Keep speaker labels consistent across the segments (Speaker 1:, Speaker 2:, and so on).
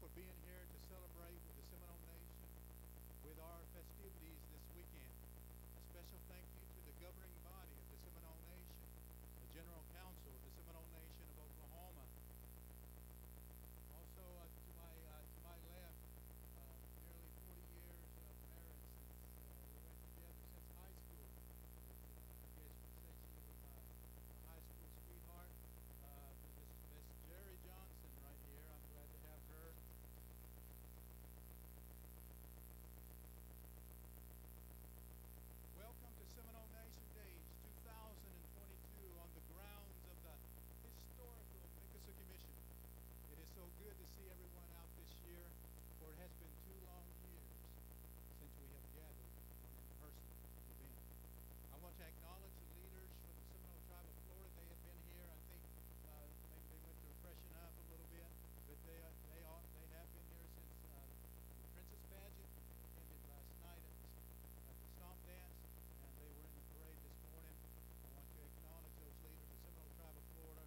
Speaker 1: for being here to celebrate with the Seminole Nation with our festivities this weekend. A special thank you to the governing body of the Seminole Nation, the General Council of the Seminole Nation of Oklahoma. Also to my left, nearly 40 years of marriage since we went together since high school. I guess you could say she was my high school sweetheart. Miss Jerry Johnson right here. I'm glad to have her. Welcome to Seminole Nation Days 2022 on the grounds of the historical Miccosukee Mission. It is so good to see everyone out this year, for it has been 2 long years since we have gathered for an in-person event. I want to acknowledge the leaders from the Seminole Tribe of Florida. They have been here. I think maybe they went to freshen up a little bit, but they have been here since the Princess Pageant. They attended last night at the Stomp Dance, and they were in the parade this morning. I want to acknowledge those leaders, the Seminole Tribe of Florida,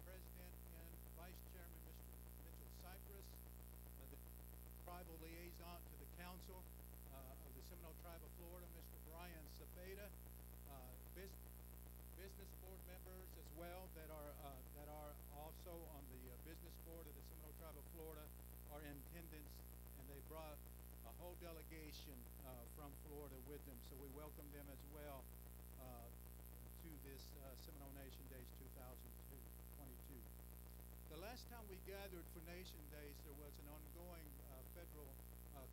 Speaker 1: President and Vice Chairman Mr. Mitchell Cypress, the tribal liaison to the Council of the Seminole Tribe of Florida, Mr. Brian Cepeda, business board members as well that are also on the business board of the Seminole Tribe of Florida are in attendance, and they brought a whole delegation from Florida with them, so we welcome them as well to this Seminole Nation Days 2022. The last time we gathered for Nation Days, there was an ongoing federal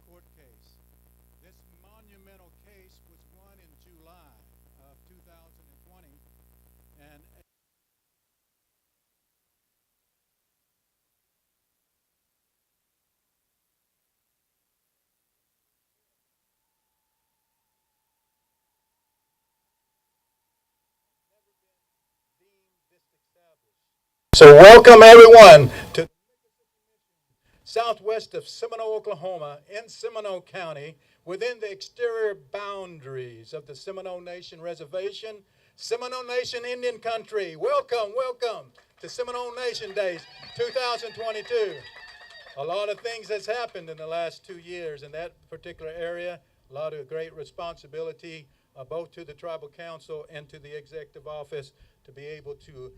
Speaker 1: court case. This monumental case was won in July of 2020, and so welcome everyone to southwest of Seminole, Oklahoma, in Seminole County, within the exterior boundaries of the Seminole Nation Reservation, Seminole Nation Indian Country. Welcome, welcome to Seminole Nation Days 2022. A lot of things has happened in the last 2 years in that particular area. A lot of great responsibility, both to the Tribal Council and to the Executive Office, to be able to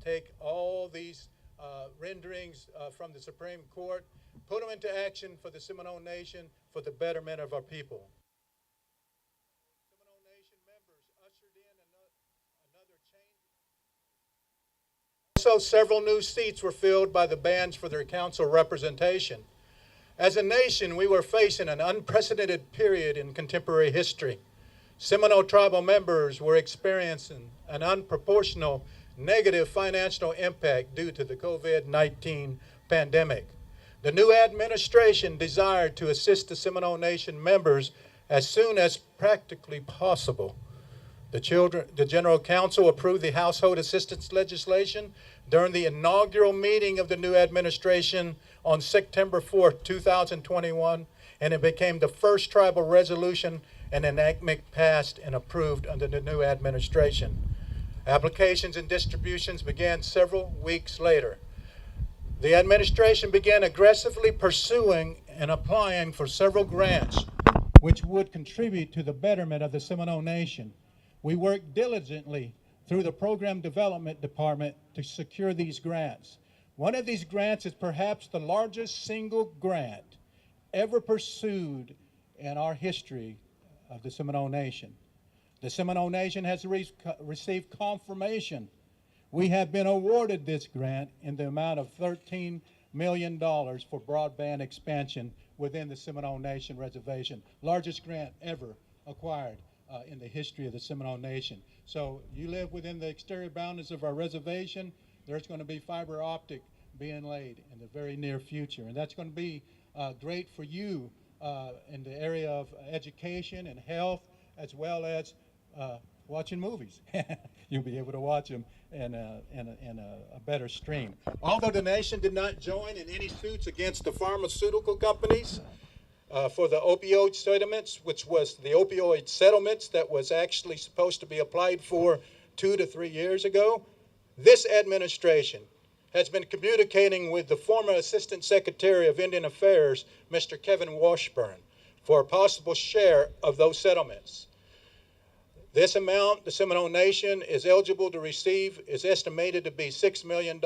Speaker 1: take all these renderings from the Supreme Court, put them into action for the Seminole Nation, for the betterment of our people. Seminole Nation members ushered in another change. Also, several new seats were filled by the bands for their council representation. As a nation, we were facing an unprecedented period in contemporary history. Seminole tribal members were experiencing an unproportional negative financial impact due to the COVID-19 pandemic. The new administration desired to assist the Seminole Nation members as soon as practically possible. The General Council approved the household assistance legislation during the inaugural meeting of the new administration on September 4th, 2021, and it became the first tribal resolution and enactment passed and approved under the new administration. Applications and distributions began several weeks later. The administration began aggressively pursuing and applying for several grants which would contribute to the betterment of the Seminole Nation. We worked diligently through the Program Development Department to secure these grants. One of these grants is perhaps the largest single grant ever pursued in our history of the Seminole Nation. The Seminole Nation has received confirmation. We have been awarded this grant in the amount of $13 million for broadband expansion within the Seminole Nation Reservation. Largest grant ever acquired in the history of the Seminole Nation. So you live within the exterior boundaries of our reservation. There's going to be fiber optic being laid in the very near future. And that's going to be great for you in the area of education and health, as well as watching movies. You'll be able to watch them in a better stream. Although the nation did not join in any suits against the pharmaceutical companies for the opioid settlements, which was the opioid settlements that was actually supposed to be applied for 2 to 3 years ago, this administration has been communicating with the former Assistant Secretary of Indian Affairs, Mr. Kevin Washburn, for a possible share of those settlements. This amount the Seminole Nation is eligible to receive is estimated to be $6 million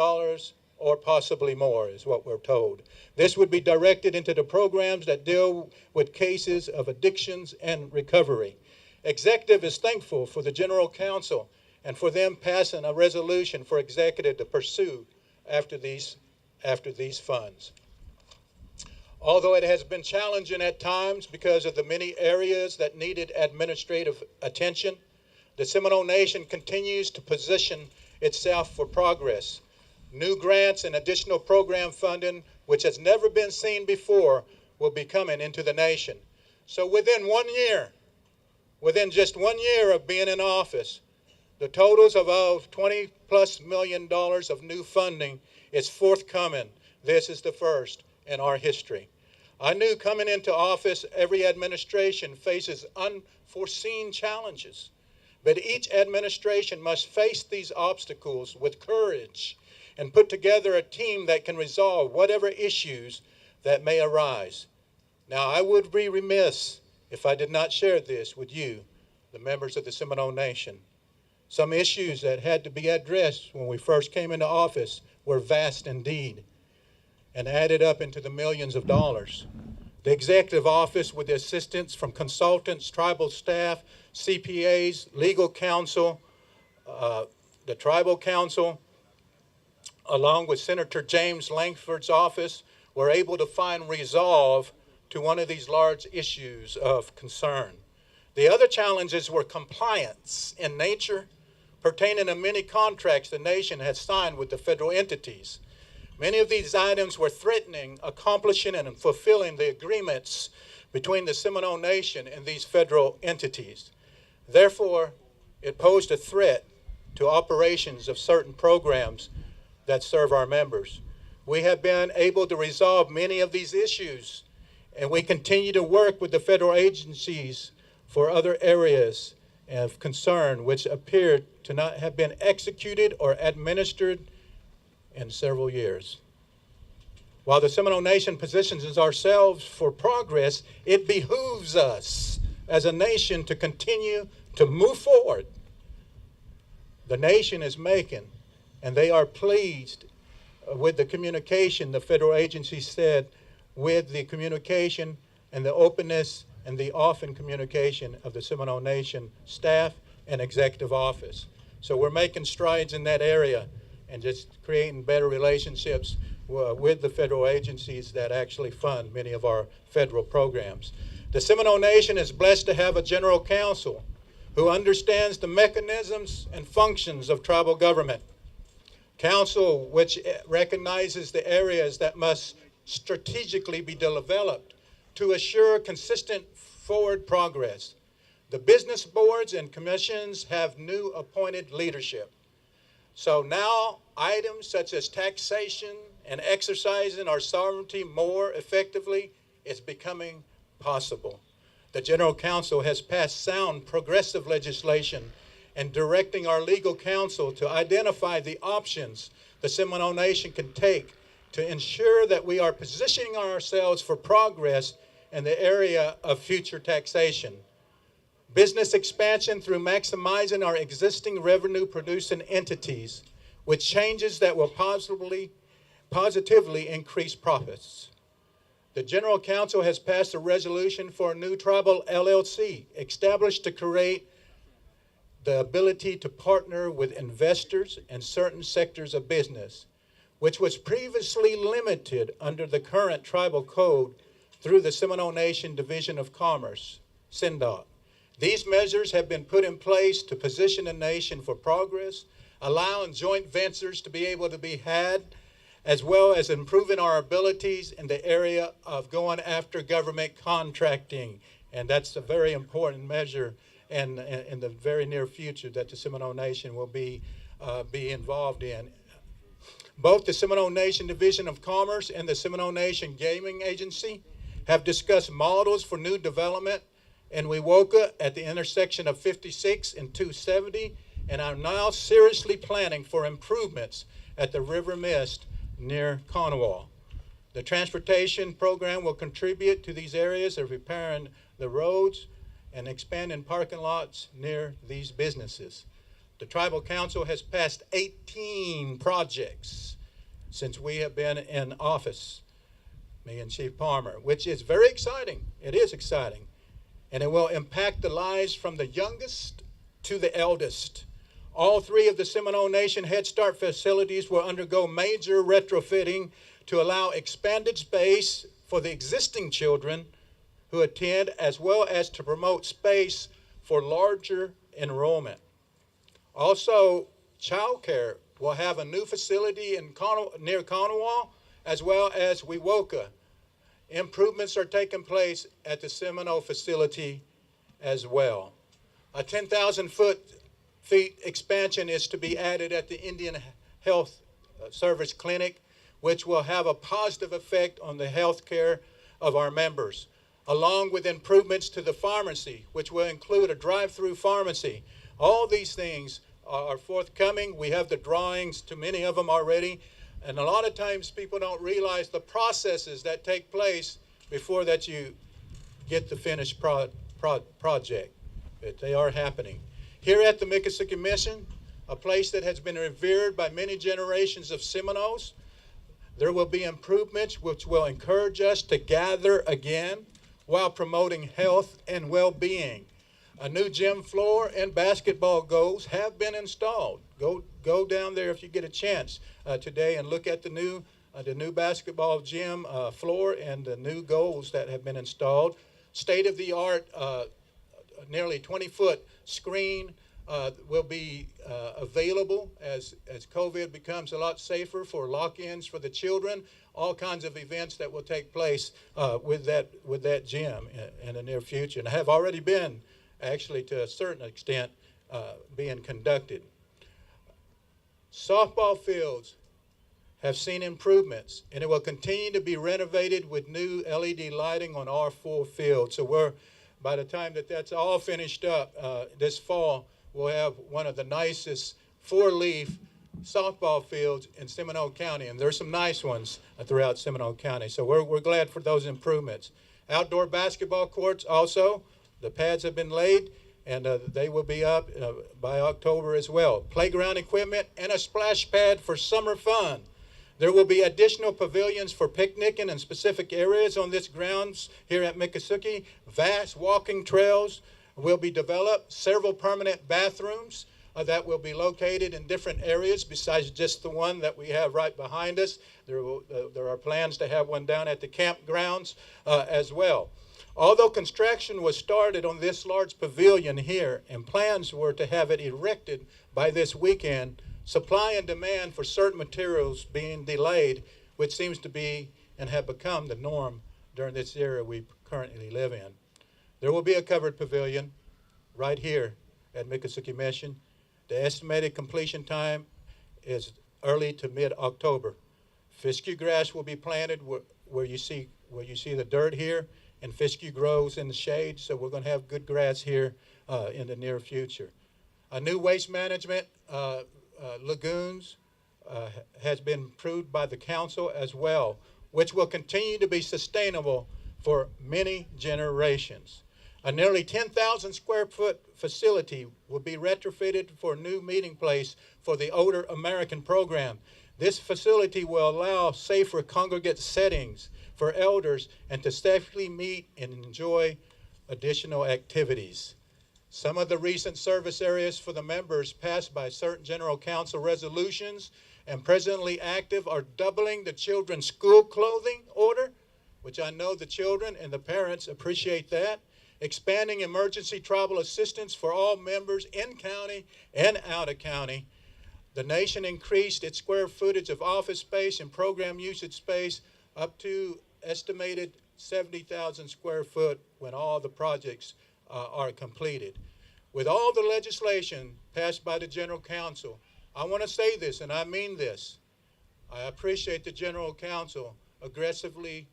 Speaker 1: or possibly more, is what we're told. This would be directed into the programs that deal with cases of addictions and recovery. Executive is thankful for the General Counsel and for them passing a resolution for executive to pursue after these funds. Although it has been challenging at times because of the many areas that needed administrative attention, the Seminole Nation continues to position itself for progress. New grants and additional program funding, which has never been seen before, will be coming into the nation. So within just 1 year of being in office, the totals of $20+ million of new funding is forthcoming. This is the first in our history. I knew coming into office, every administration faces unforeseen challenges, but each administration must face these obstacles with courage and put together a team that can resolve whatever issues that may arise. Now, I would be remiss if I did not share this with you, the members of the Seminole Nation. Some issues that had to be addressed when we first came into office were vast indeed and added up into the millions of dollars. The executive office, with the assistance from consultants, tribal staff, CPAs, legal counsel, the tribal council, along with Senator James Langford's office, were able to find resolve to one of these large issues of concern. The other challenges were compliance in nature, pertaining to many contracts the nation has signed with the federal entities. Many of these items were threatening accomplishing and fulfilling the agreements between the Seminole Nation and these federal entities. Therefore, it posed a threat to operations of certain programs that serve our members. We have been able to resolve many of these issues, and we continue to work with the federal agencies for other areas of concern which appeared to not have been executed or administered in several years. While the Seminole Nation positions ourselves for progress, it behooves us as a nation to continue to move forward. The nation is making, and they are pleased with the communication the federal agency said, with the communication and the openness and the often communication of the Seminole Nation staff and executive office. So we're making strides in that area and just creating better relationships with the federal agencies that actually fund many of our federal programs. The Seminole Nation is blessed to have a general counsel who understands the mechanisms and functions of tribal government. Council which recognizes the areas that must strategically be developed to assure consistent forward progress. The business boards and commissions have new appointed leadership. So now items such as taxation and exercising our sovereignty more effectively is becoming possible. The General Counsel has passed sound progressive legislation and directing our legal counsel to identify the options the Seminole Nation can take to ensure that we are positioning ourselves for progress in the area of future taxation. Business expansion through maximizing our existing revenue-producing entities with changes that will positively increase profits. The General Counsel has passed a resolution for a new tribal LLC established to create the ability to partner with investors in certain sectors of business, which was previously limited under the current tribal code through the Seminole Nation Division of Commerce, SINDOC. These measures have been put in place to position the nation for progress, allowing joint ventures to be able to be had, as well as improving our abilities in the area of going after government contracting. And that's a very important measure in the very near future that the Seminole Nation will be involved in. Both the Seminole Nation Division of Commerce and the Seminole Nation Gaming Agency have discussed models for new development in Wewoka at the intersection of 56 and 270, and are now seriously planning for improvements at the River Mist near Cornwall. The transportation program will contribute to these areas of repairing the roads and expanding parking lots near these businesses. The Tribal Council has passed 18 projects since we have been in office, me and Chief Palmer, which is very exciting. It is exciting. And it will impact the lives from the youngest to the eldest. All three of the Seminole Nation Head Start facilities will undergo major retrofitting to allow expanded space for the existing children who attend, as well as to promote space for larger enrollment. Also, childcare will have a new facility near Cornwall, as well as Wewoka. Improvements are taking place at the Seminole facility as well. A 10,000 feet expansion is to be added at the Indian Health Service Clinic, which will have a positive effect on the health care of our members, along with improvements to the pharmacy, which will include a drive-through pharmacy. All these things are forthcoming. We have the drawings to many of them already, and a lot of times people don't realize the processes that take place before that you get the finished project. But they are happening. Here at the Miccosukee Mission, a place that has been revered by many generations of Seminoles, there will be improvements which will encourage us to gather again while promoting health and well-being. A new gym floor and basketball goals have been installed. Go down there if you get a chance today and look at the new basketball gym floor and the new goals that have been installed. State-of-the-art, nearly 20-foot screen will be available as COVID becomes a lot safer for lock-ins for the children. All kinds of events that will take place with that gym in the near future, and have already been, actually, to a certain extent, being conducted. Softball fields have seen improvements, and it will continue to be renovated with new LED lighting on all 4 fields. So by the time that's all finished up this fall, we'll have one of the nicest 4-leaf softball fields in Seminole County, and there's some nice ones throughout Seminole County. So we're glad for those improvements. Outdoor basketball courts also, the pads have been laid, and they will be up by October as well. Playground equipment and a splash pad for summer fun. There will be additional pavilions for picnicking in specific areas on this grounds here at Miccosukee. Vast walking trails will be developed. Several permanent bathrooms that will be located in different areas besides just the one that we have right behind us. There are plans to have one down at the campgrounds as well. Although construction was started on this large pavilion here and plans were to have it erected by this weekend, supply and demand for certain materials being delayed, which seems to be and have become the norm during this era we currently live in. There will be a covered pavilion right here at Miccosukee Mission. The estimated completion time is early to mid-October. Fescue grass will be planted where you see the dirt here, and fescue grows in the shade, so we're going to have good grass here in the near future. A new waste management lagoons has been approved by the council as well, which will continue to be sustainable for many generations. A nearly 10,000 square foot facility will be retrofitted for a new meeting place for the Older American program. This facility will allow safer congregate settings for elders and to safely meet and enjoy additional activities. Some of the recent service areas for the members passed by certain General Council resolutions and presently active are doubling the children's school clothing order, which I know the children and the parents appreciate that, expanding emergency travel assistance for all members in county and out of county. The nation increased its square footage of office space and program usage space up to estimated 70,000 square foot when all the projects are completed. With all the legislation passed by the General Council, I want to say this, and I mean this. I appreciate the General Council aggressively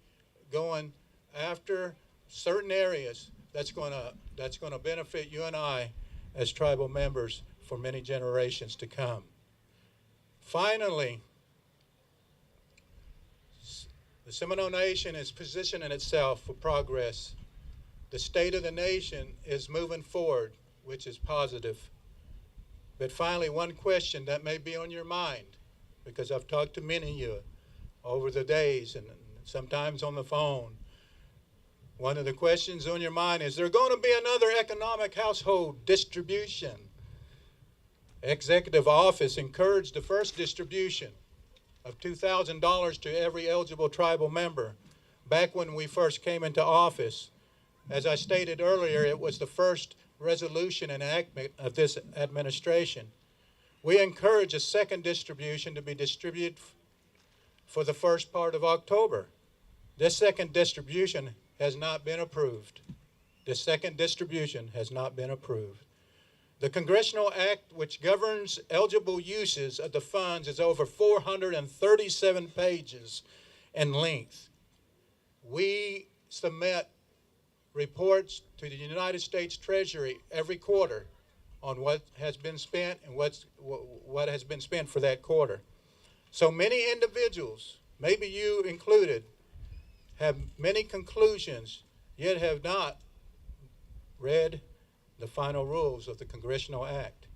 Speaker 1: going after certain areas that's going to benefit you and I as tribal members for many generations to come. Finally, The Seminole Nation is positioning itself for progress. The state of the nation is moving forward, which is positive. But finally, one question that may be on your mind, because I've talked to many of you over the days and sometimes on the phone. One of the questions on your mind is there going to be another economic household distribution? Executive office encouraged the first distribution of $2,000 to every eligible tribal member back when we first came into office. As I stated earlier, it was the first resolution enactment of this administration. We encourage a second distribution to be distributed for the first part of October. This second distribution has not been approved. The second distribution has not been approved. The Congressional Act, which governs eligible uses of the funds, is over 437 pages in length. We submit reports to the United States Treasury every quarter on what has been spent and what has been spent for that quarter. So many individuals, maybe you included, have many conclusions, yet have not read the final rules of the Congressional Act.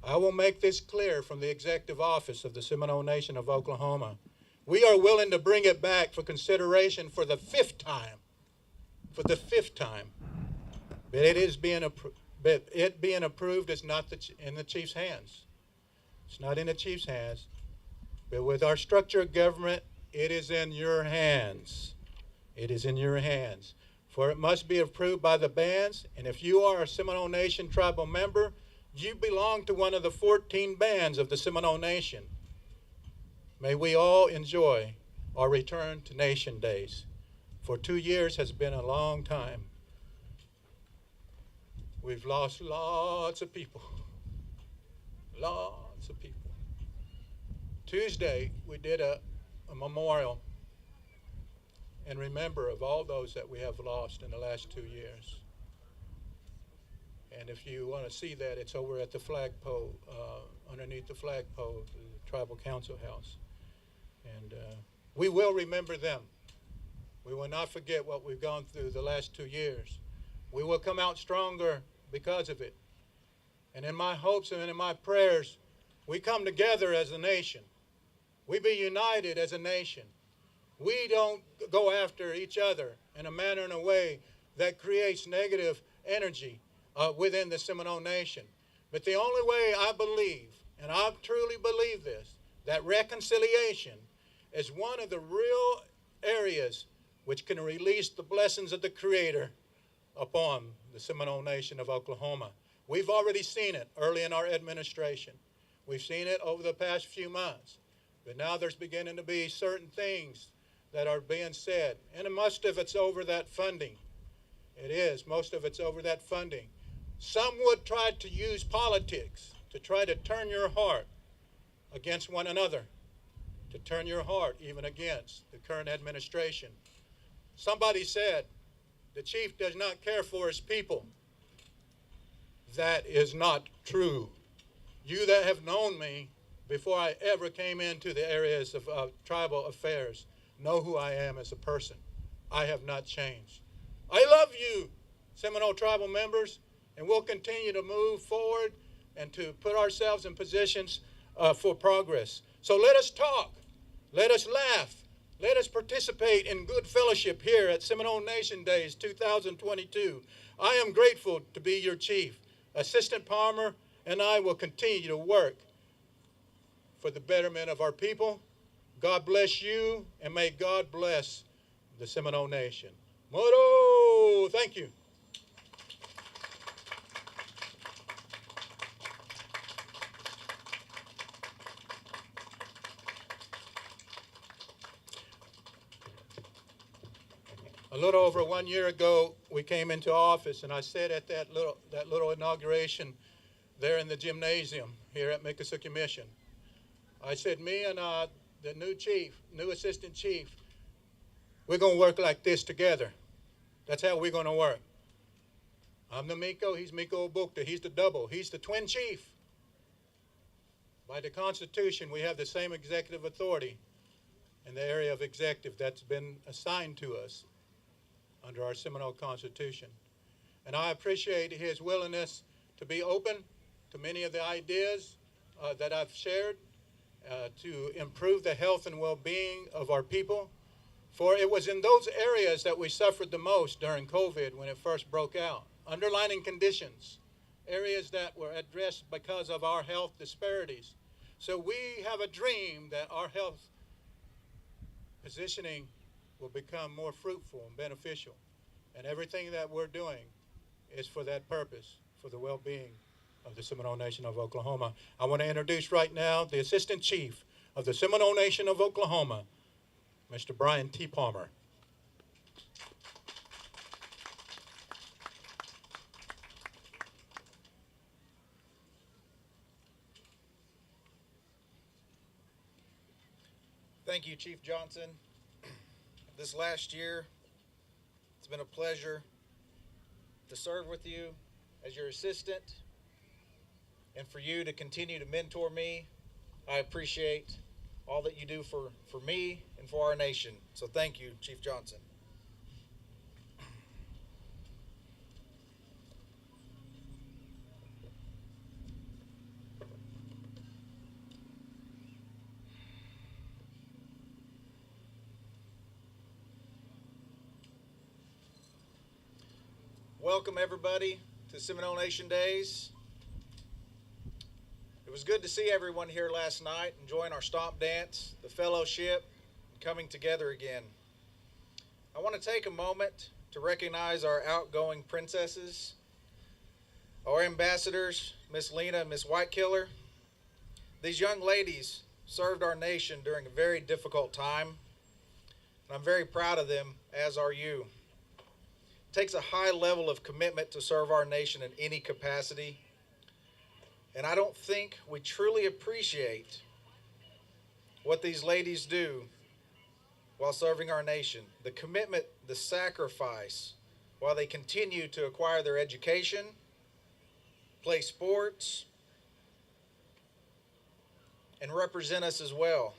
Speaker 1: I will make this clear from the Executive Office of the Seminole Nation of Oklahoma. We are willing to bring it back for consideration for the fifth time. For the fifth time. But it being approved is not in the chief's hands. It's not in the chief's hands. But with our structure of government, it is in your hands. It is in your hands. For it must be approved by the bands, and if you are a Seminole Nation tribal member, you belong to one of the 14 bands of the Seminole Nation. May we all enjoy our return to Nation Days. For 2 years has been a long time. We've lost lots of people. Lots of people. Tuesday, we did a memorial and remember of all those that we have lost in the last 2 years. And if you want to see that, it's over at the flagpole, underneath the flagpole, the Tribal Council House. And we will remember them. We will not forget what we've gone through the last 2 years. We will come out stronger because of it. And in my hopes and in my prayers, we come together as a nation. We be united as a nation. We don't go after each other in a manner and a way that creates negative energy within the Seminole Nation. But the only way I believe, and I truly believe this, that reconciliation is one of the real areas which can release the blessings of the Creator upon the Seminole Nation of Oklahoma. We've already seen it early in our administration. We've seen it over the past few months. But now there's beginning to be certain things that are being said. And most of it's over that funding. It is. Most of it's over that funding. Some would try to use politics to try to turn your heart against one another, to turn your heart even against the current administration. Somebody said, the chief does not care for his people. That is not true. You that have known me before I ever came into the areas of tribal affairs know who I am as a person. I have not changed. I love you, Seminole tribal members, and we'll continue to move forward and to put ourselves in positions for progress. So let us talk. Let us laugh. Let us participate in good fellowship here at Seminole Nation Days 2022. I am grateful to be your chief. Assistant Palmer and I will continue to work for the betterment of our people. God bless you, and may God bless the Seminole Nation. Moro! Thank you. A little over 1 year ago, we came into office, and I said at that little inauguration there in the gymnasium here at Miccosukee Mission, I said, me and the new assistant chief, we're going to work like this together. That's how we're going to work. I'm the Miko, he's Miko Obukta, he's the double, he's the twin chief. By the Constitution, we have the same executive authority in the area of executive that's been assigned to us under our Seminole Constitution. And I appreciate his willingness to be open to many of the ideas that I've shared to improve the health and well-being of our people. For it was in those areas that we suffered the most during COVID when it first broke out. Underlying conditions, areas that were addressed because of our health disparities. So we have a dream that our health positioning will become more fruitful and beneficial. And everything that we're doing is for that purpose, for the well-being of the Seminole Nation of Oklahoma. I want to introduce right now the Assistant Chief of the Seminole Nation of Oklahoma, Mr. Brian T. Palmer.
Speaker 2: Thank you, Chief Johnson. This last year, it's been a pleasure to serve with you as your assistant and for you to continue to mentor me. I appreciate all that you do for me and for our nation. So thank you, Chief Johnson. Welcome everybody to Seminole Nation Days. It was good to see everyone here last night, enjoying our stomp dance, the fellowship, and coming together again. I want to take a moment to recognize our outgoing princesses, our ambassadors, Miss Lena and Miss Whitekiller. These young ladies served our nation during a very difficult time, and I'm very proud of them, as are you. It takes a high level of commitment to serve our nation in any capacity, and I don't think we truly appreciate what these ladies do while serving our nation. The commitment, the sacrifice, while they continue to acquire their education, play sports, and represent us as well.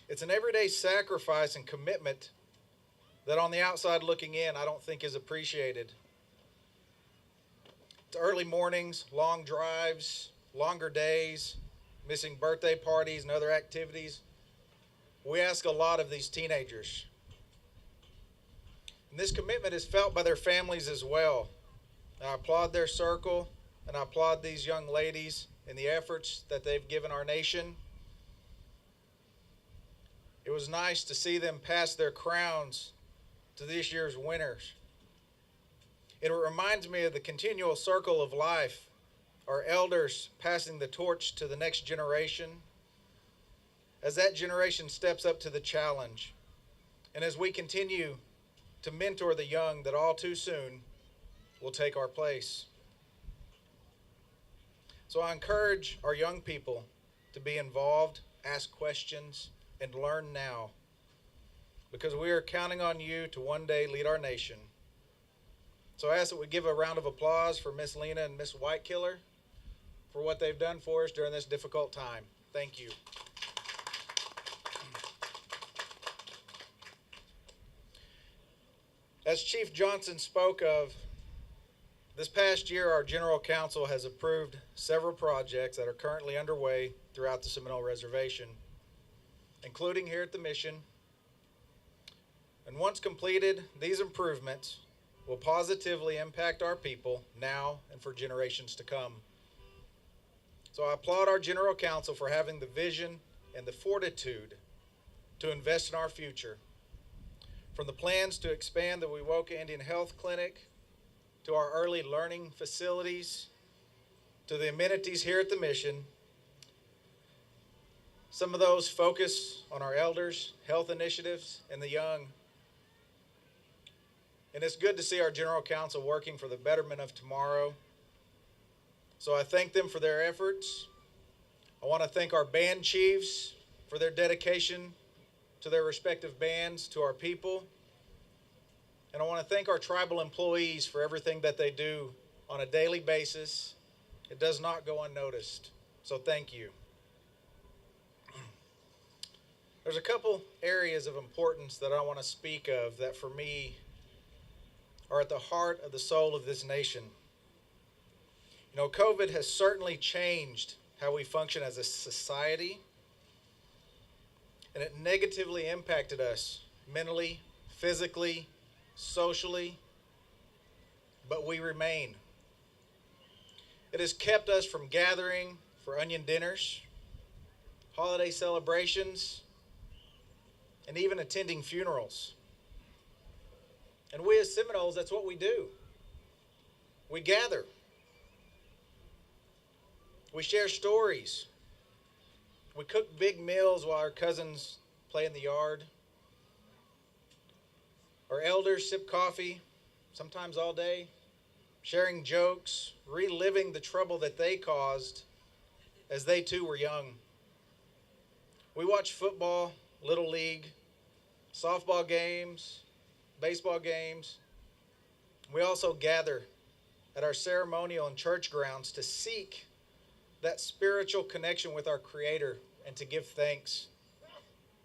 Speaker 2: It's an everyday sacrifice and commitment that on the outside looking in, I don't think is appreciated. It's early mornings, long drives, longer days, missing birthday parties and other activities. We ask a lot of these teenagers. And this commitment is felt by their families as well. And I applaud their circle, and I applaud these young ladies in the efforts that they've given our nation. It was nice to see them pass their crowns to this year's winners. It reminds me of the continual circle of life, our elders passing the torch to the next generation, as that generation steps up to the challenge, and as we continue to mentor the young that all too soon will take our place. So I encourage our young people to be involved, ask questions, and learn now, because we are counting on you to one day lead our nation. So I ask that we give a round of applause for Miss Lena and Miss Whitekiller for what they've done for us during this difficult time. Thank you. As Chief Johnson spoke of, this past year our General Council has approved several projects that are currently underway throughout the Seminole Reservation, including here at the Mission. And once completed, these improvements will positively impact our people now and for generations to come. So I applaud our General Council for having the vision and the fortitude to invest in our future. From the plans to expand the Wewoka Indian Health Clinic, to our early learning facilities, to the amenities here at the Mission, some of those focus on our elders, health initiatives, and the young. And it's good to see our General Council working for the betterment of tomorrow. So I thank them for their efforts. I want to thank our band chiefs for their dedication to their respective bands, to our people. And I want to thank our tribal employees for everything that they do on a daily basis. It does not go unnoticed. So thank you. There's a couple areas of importance that I want to speak of that for me are at the heart of the soul of this nation. You know, COVID has certainly changed how we function as a society, and it negatively impacted us mentally, physically, socially, but we remain. It has kept us from gathering for onion dinners, holiday celebrations, and even attending funerals. And we as Seminoles, that's what we do. We gather. We share stories. We cook big meals while our cousins play in the yard. Our elders sip coffee, sometimes all day, sharing jokes, reliving the trouble that they caused as they too were young. We watch football, little league, softball games, baseball games. We also gather at our ceremonial and church grounds to seek that spiritual connection with our Creator and to give thanks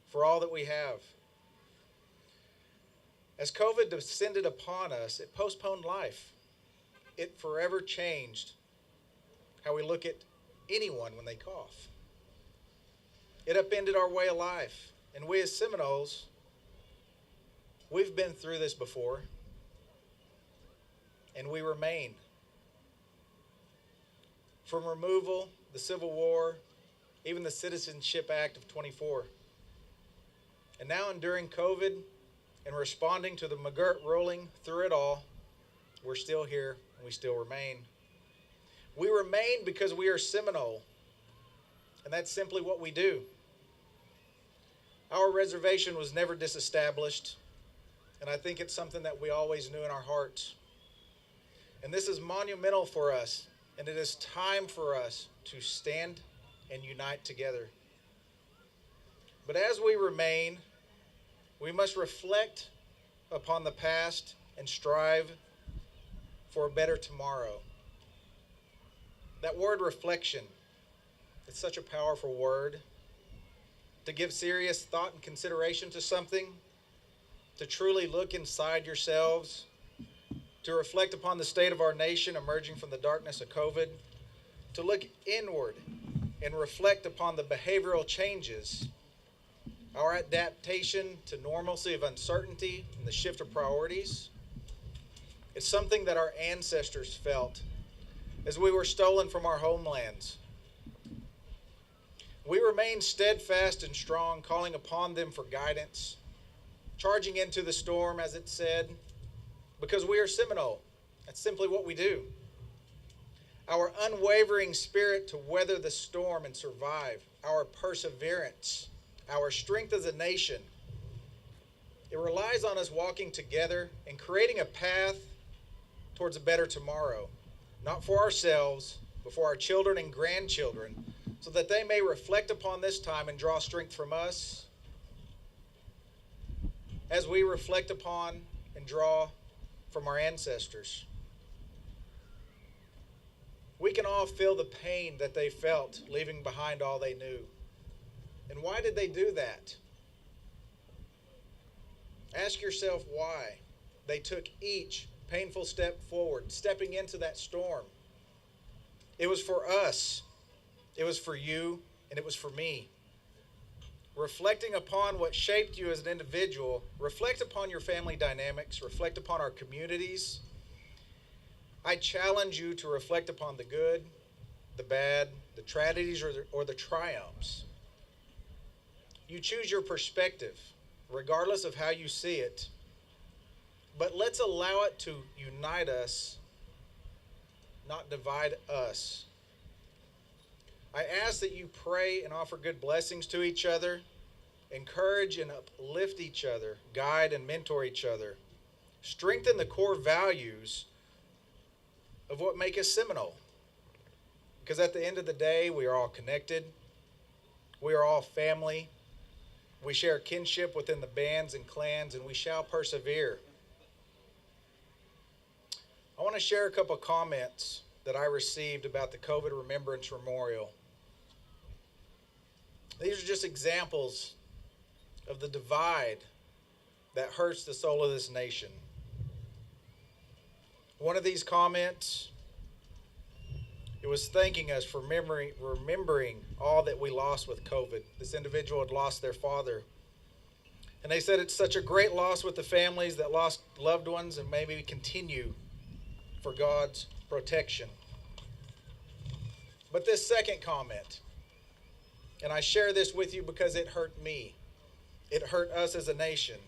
Speaker 2: for all that we have. As COVID descended upon us, it postponed life. It forever changed how we look at anyone when they cough. It upended our way of life. And we as Seminoles, we've been through this before, and we remain. From removal, the Civil War, even the Citizenship Act of 24. And now enduring COVID and responding to the McGirt ruling through it all, we're still here and we still remain. We remain because we are Seminole, and that's simply what we do. Our reservation was never disestablished, and I think it's something that we always knew in our hearts. And this is monumental for us, and it is time for us to stand and unite together. But as we remain, we must reflect upon the past and strive for a better tomorrow. That word reflection, it's such a powerful word. To give serious thought and consideration to something, to truly look inside yourselves, to reflect upon the state of our nation emerging from the darkness of COVID, to look inward and reflect upon the behavioral changes, our adaptation to normalcy of uncertainty and the shift of priorities. It's something that our ancestors felt as we were stolen from our homelands. We remain steadfast and strong, calling upon them for guidance, charging into the storm, as it said, because we are Seminole. That's simply what we do. Our unwavering spirit to weather the storm and survive, our perseverance, our strength as a nation, it relies on us walking together and creating a path towards a better tomorrow, not for ourselves, but for our children and grandchildren, so that they may reflect upon this time and draw strength from us as we reflect upon and draw from our ancestors. We can all feel the pain that they felt leaving behind all they knew. And why did they do that? Ask yourself why they took each painful step forward, stepping into that storm. It was for us. It was for you, and it was for me. Reflecting upon what shaped you as an individual, reflect upon your family dynamics, reflect upon our communities. I challenge you to reflect upon the good, the bad, the tragedies, or the triumphs. You choose your perspective, regardless of how you see it. But let's allow it to unite us, not divide us. I ask that you pray and offer good blessings to each other, encourage and uplift each other, guide and mentor each other, strengthen the core values of what make us Seminole. Because at the end of the day, we are all connected. We are all family. We share kinship within the bands and clans, and we shall persevere. I want to share a couple of comments that I received about the COVID Remembrance Memorial. These are just examples of the divide that hurts the soul of this nation. One of these comments, it was thanking us for remembering all that we lost with COVID. This individual had lost their father. And they said it's such a great loss with the families that lost loved ones, and maybe we continue for God's protection. But this second comment, and I share this with you because it hurt me. It hurt us as a nation.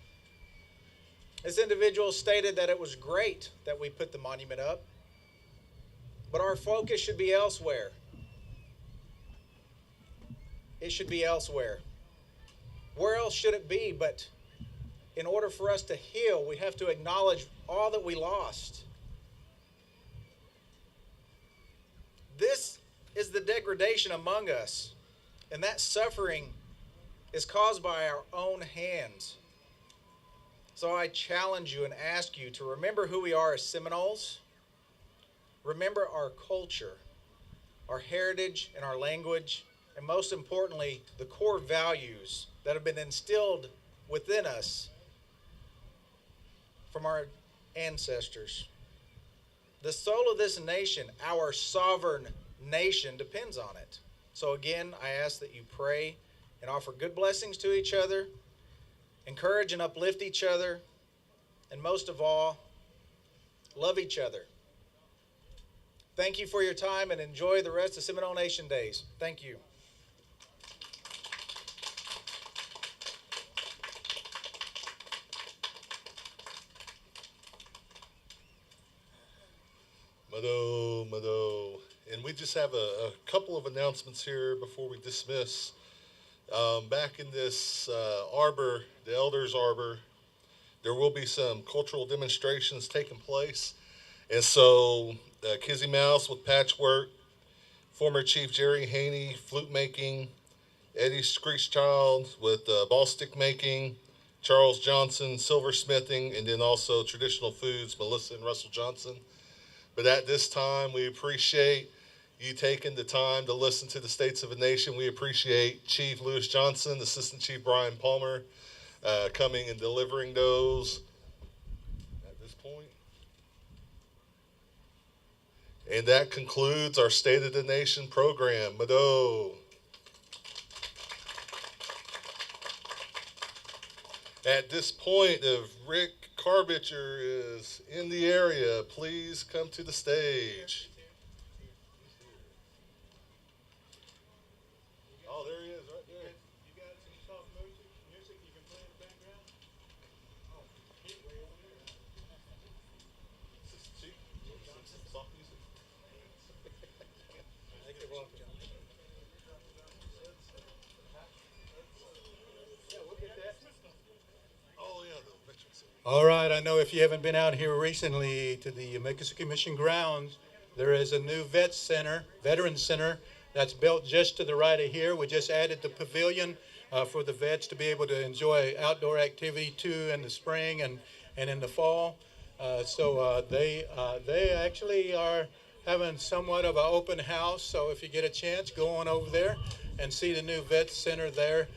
Speaker 2: This individual stated that it was great that we put the monument up, but our focus should be elsewhere. It should be elsewhere. Where else should it be? But in order for us to heal, we have to acknowledge all that we lost. This is the degradation among us, and that suffering is caused by our own hands. So I challenge you and ask you to remember who we are as Seminoles. Remember our culture, our heritage, and our language, and most importantly, the core values that have been instilled within us from our ancestors. The soul of this nation, our sovereign nation, depends on it. So again, I ask that you pray and offer good blessings to each other, encourage and uplift each other, and most of all, love each other. Thank you for your time and enjoy the rest of Seminole Nation Days. Thank you.
Speaker 3: Mado. And we just have a couple of announcements here before we dismiss. Back in this arbor, the Elders Arbor, there will be some cultural demonstrations taking place. And so Kizzy Mouse with patchwork, former Chief Jerry Haney, flute making, Eddie Screechchild with ball stick making, Charles Johnson, silversmithing, and then also traditional foods, Melissa and Russell Johnson. But at this time, we appreciate you taking the time to listen to the States of a Nation. We appreciate Chief Lewis Johnson, Assistant Chief Brian Palmer, coming and delivering those at this point. And that concludes our State of the Nation program. Mado. At this point, if Rick Carbitcher is in the area, please come to the stage. Oh, there he is, right there.
Speaker 1: You got some soft music you can play in the background? Oh, way over there.
Speaker 3: Is this cheap? Soft music?
Speaker 1: I think they're welcome. Yeah, we'll get that.
Speaker 3: Oh, yeah, the veterans.
Speaker 1: All right, I know if you haven't been out here recently to the Miccosukee Mission grounds, there is a new Veterans Center that's built just to the right of here. We just added the pavilion for the vets to be able to enjoy outdoor activity too in the spring and in the fall. So they actually are having somewhat of an open house. So if you get a chance, go on over there and see the new Vets Center there.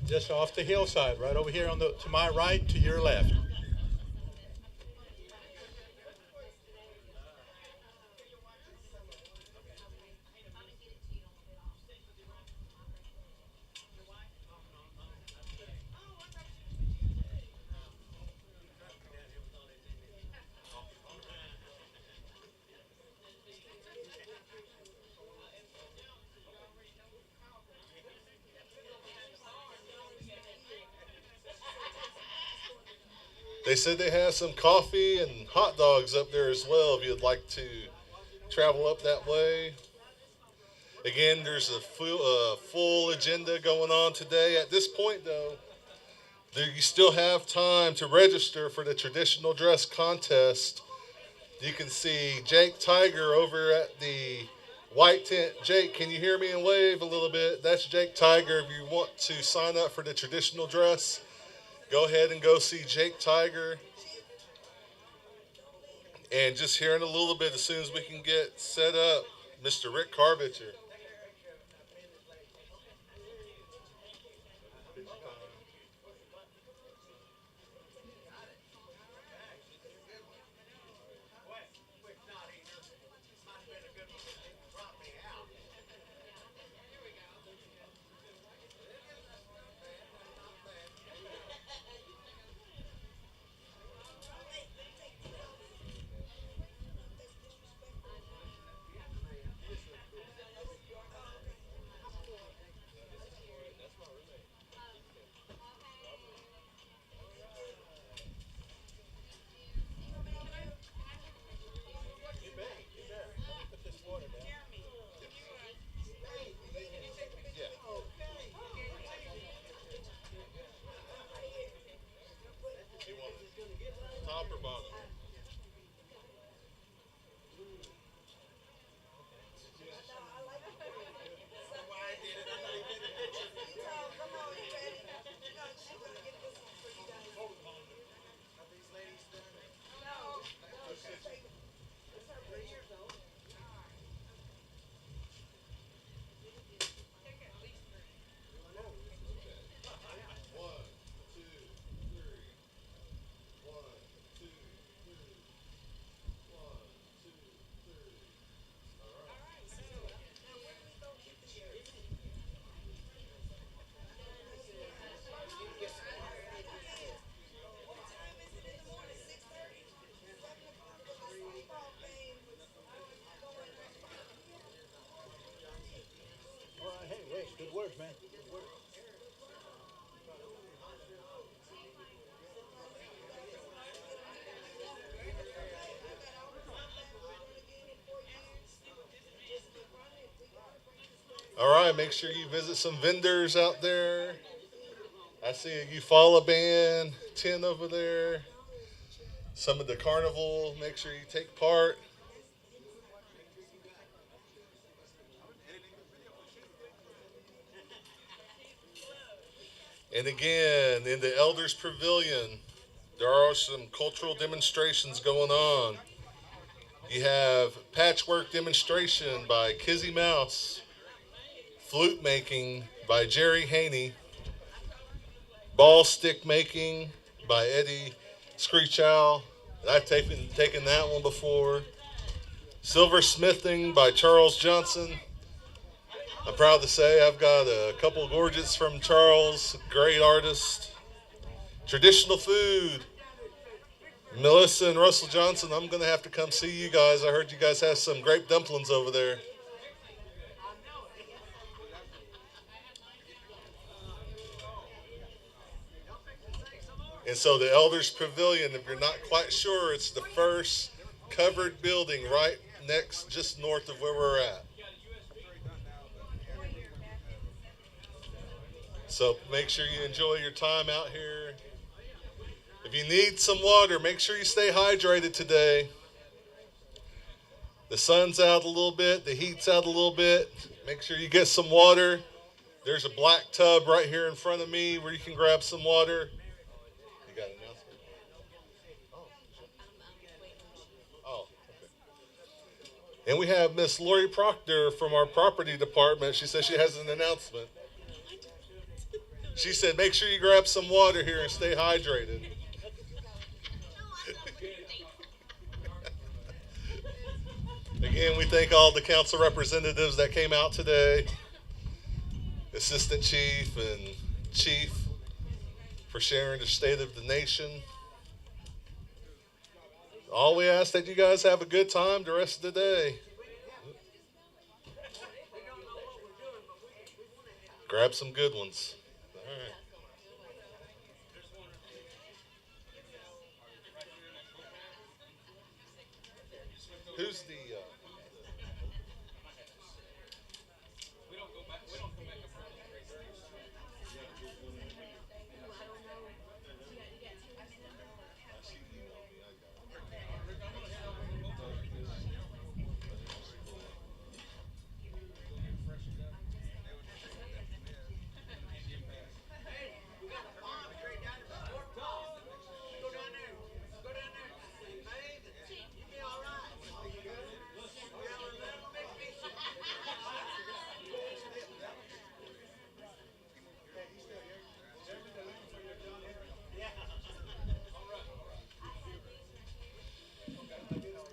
Speaker 1: Just off the hillside, right over here to my right, to your left.
Speaker 3: They said they have some coffee and hot dogs up there as well if you'd like to travel up that way. Again, there's a full agenda going on today. At this point, though, you still have time to register for the traditional dress contest. You can see Jake Tiger over at the white tent. Jake, can you hear me and wave a little bit? That's Jake Tiger. If you want to sign up for the traditional dress, go ahead and go see Jake Tiger. And just here in a little bit, as soon as we can get set up, Mr. Rick Carbitcher. make sure you visit some vendors out there. I see a Eufaula band tent over there. Some of the carnival, make sure you take part. And again, in the Elders Pavilion, there are some cultural demonstrations going on. You have patchwork demonstration by Kizzy Mouse, flute making by Jerry Haney, ball stick making by Eddie Screechow. I've taken that one before. Silversmithing by Charles Johnson. I'm proud to say I've got a couple of gorgets from Charles, great artist. Traditional food. Melissa and Russell Johnson, I'm going to have to come see you guys. I heard you guys have some grape dumplings over there. And so the Elders Pavilion, if you're not quite sure, it's the first covered building right next, just north of where we're at. So make sure you enjoy your time out here. If you need some water, make sure you stay hydrated today. The sun's out a little bit, the heat's out a little bit. Make sure you get some water. There's a black tub right here in front of me where you can grab some water. You got an announcement? Oh, okay. And we have Miss Lori Proctor from our property department. She says she has an announcement. She said, make sure you grab some water here and stay hydrated. Again, we thank all the council representatives that came out today, Assistant Chief and Chief, for sharing the state of the nation. All we ask that you guys have a good time the rest of the day. Grab some good ones. All right. Who's the...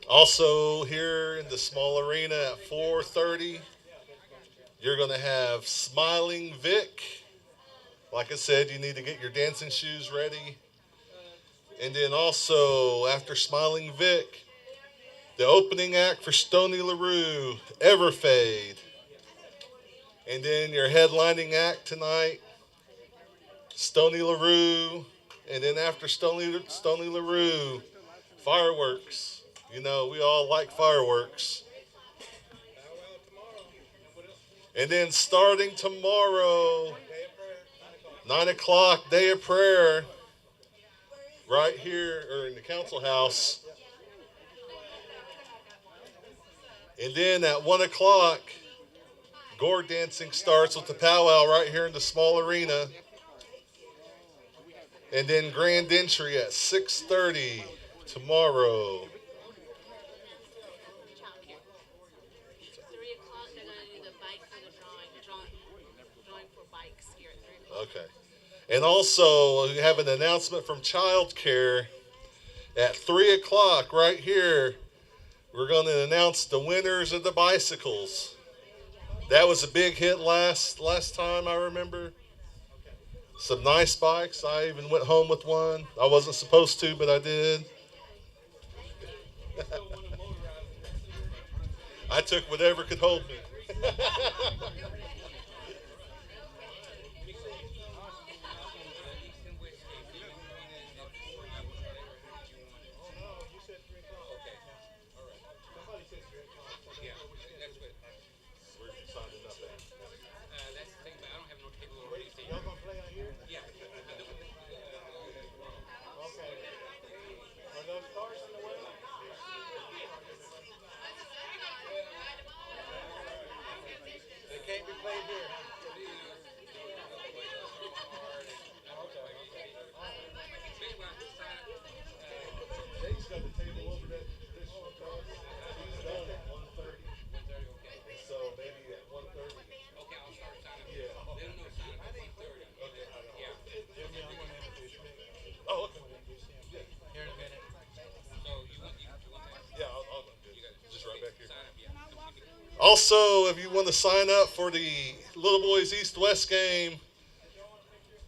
Speaker 3: Also, here in the small arena at 4:30, you're going to have Smiling Vic. Like I said, you need to get your dancing shoes ready. And then also, after Smiling Vic, the opening act for Stony LaRue, Everfade. And then your headlining act tonight, Stony LaRue. And then after Stony LaRue, fireworks. You know, we all like fireworks. And then starting tomorrow, 9 o'clock, day of prayer, right here, or in the council house. And then at 1 o'clock, gourd dancing starts with the powwow right here in the small arena. And then grand entry at 6:30 tomorrow. Okay. And also, we have an announcement from Child Care at 3 o'clock right here. We're going to announce the winners of the bicycles. That was a big hit last time, I remember. Some nice bikes. I even went home with one. I wasn't supposed to, but I did. I took whatever could hold me. Also, if you want to sign up for the Little Boys East-West game,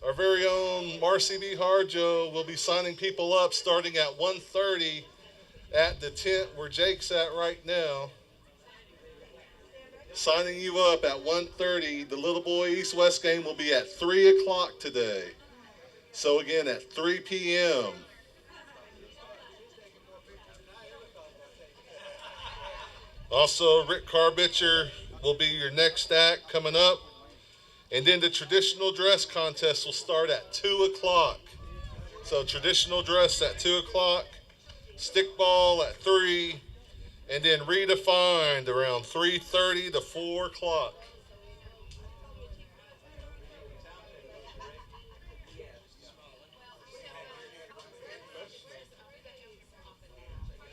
Speaker 3: our very own Marcy B. Harjo will be signing people up starting at 1:30 at the tent where Jake's at right now. Signing you up at 1:30. The Little Boy East-West game will be at 3 o'clock today. So again, at 3 p.m. Also, Rick Carbitcher will be your next act coming up. And then the traditional dress contest will start at 2 o'clock. So traditional dress at 2 o'clock, stickball at 3, and then redefined around 3:30 to 4 o'clock.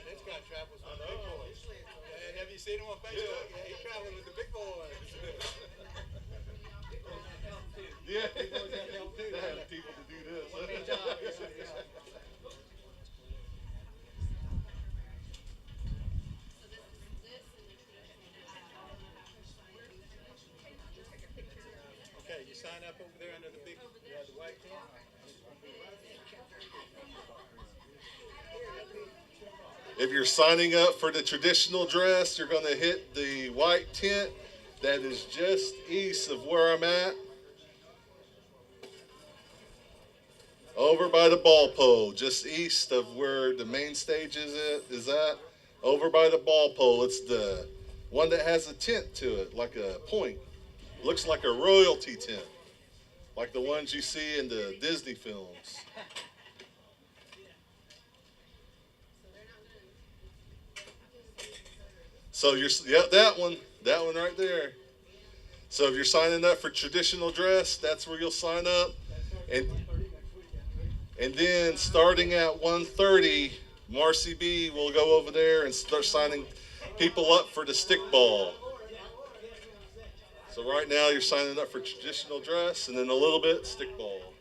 Speaker 1: This guy travels with the big boys. Have you seen him on Facebook? Yeah, he's traveling with the big boys.
Speaker 3: Yeah, they have people to do this.
Speaker 1: Okay, you sign up over there under the big, the white tent.
Speaker 3: If you're signing up for the traditional dress, you're going to hit the white tent that is just east of where I'm at. Over by the ball pole, just east of where the main stage is at. Over by the ball pole, it's the one that has a tent to it, like a point. Looks like a royalty tent, like the ones you see in the Disney films. So that one right there. So if you're signing up for traditional dress, that's where you'll sign up. And then starting at 1:30, Marcy B will go over there and start signing people up for the stickball. So right now you're signing up for traditional dress and then a little bit stickball.